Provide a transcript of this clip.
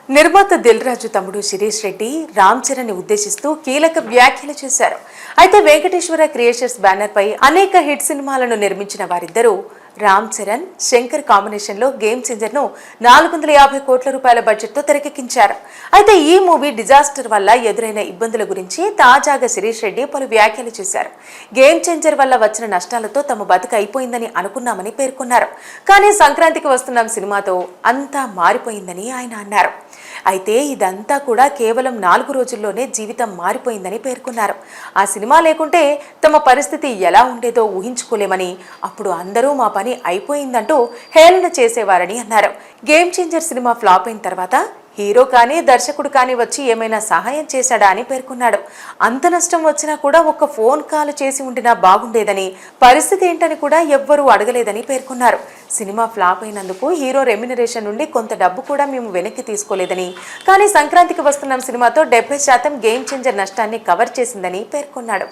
నిర్మాత దిల్ రాజు తమ్ముడు శిరీష్ రెడ్డి రామ్ చరణ్ ని ఉద్దేశిస్తూ కీలక వ్యాఖ్యలు చేశారు. అయితే వెంకటేశ్వర క్రియేషన్స్ బ్యానర్ పై అనేక హిట్ సినిమాలను నిర్మించిన వారిద్దరూ రామ్ చరణ్, శంకర్ కాంబినేషన్ లో గేమ్ చేంజర్ ను 450 కోట్ల రూపాయల బడ్జెట్ తో తెరకెక్కించారు. అయితే ఈ మూవీ డిజాస్టర్ వల్ల ఎదురైన ఇబ్బందుల గురించి తాజాగా శిరీష్ రెడ్డి పలు వ్యాఖ్యలు చేశారు. గేమ్ చేంజర్ వల్ల వచ్చిన నష్టాలతో తమ బతుకు అయిపోయిందని అనుకున్నామని పేర్కొన్నారు. కానీ సంక్రాంతికి వస్తున్న సినిమాతో అంతా మారిపోయిందని ఆయన అన్నారు. అయితే ఇదంతా కూడా కేవలం 4 రోజుల్లోనే జీవితం మారిపోయిందని పేర్కొన్నారు. ఆ సినిమా లేకుంటే తమ పరిస్థితి ఎలా ఉండేదో ఊహించుకోలేమని, అప్పుడు అందరూ మా పని అయిపోయిందంటూ హేళన చేసేవారని అన్నారు. గేమ్ చేంజర్ సినిమా ఫ్లాప్ అయిన తర్వాత హీరో కానీ దర్శకుడు కానీ వచ్చి ఏమైనా సహాయం చేశాడా అని పేర్కొన్నాడు. అంత నష్టం వచ్చినా కూడా ఒక్క ఫోన్ కాల్ చేసి ఉండినా బాగుండేదని, పరిస్థితి ఏంటని కూడా ఎవ్వరూ అడగలేదని పేర్కొన్నారు. సినిమా ఫ్లాప్ అయినందుకు హీరో రెమ్యునరేషన్ నుండి కొంత డబ్బు కూడా మేము వెనక్కి తీసుకోలేదని, కానీ సంక్రాంతికి వస్తున్న సినిమాతో 70% గేమ్ చేంజర్ నష్టాన్ని కవర్ చేసిందని పేర్కొన్నాడు.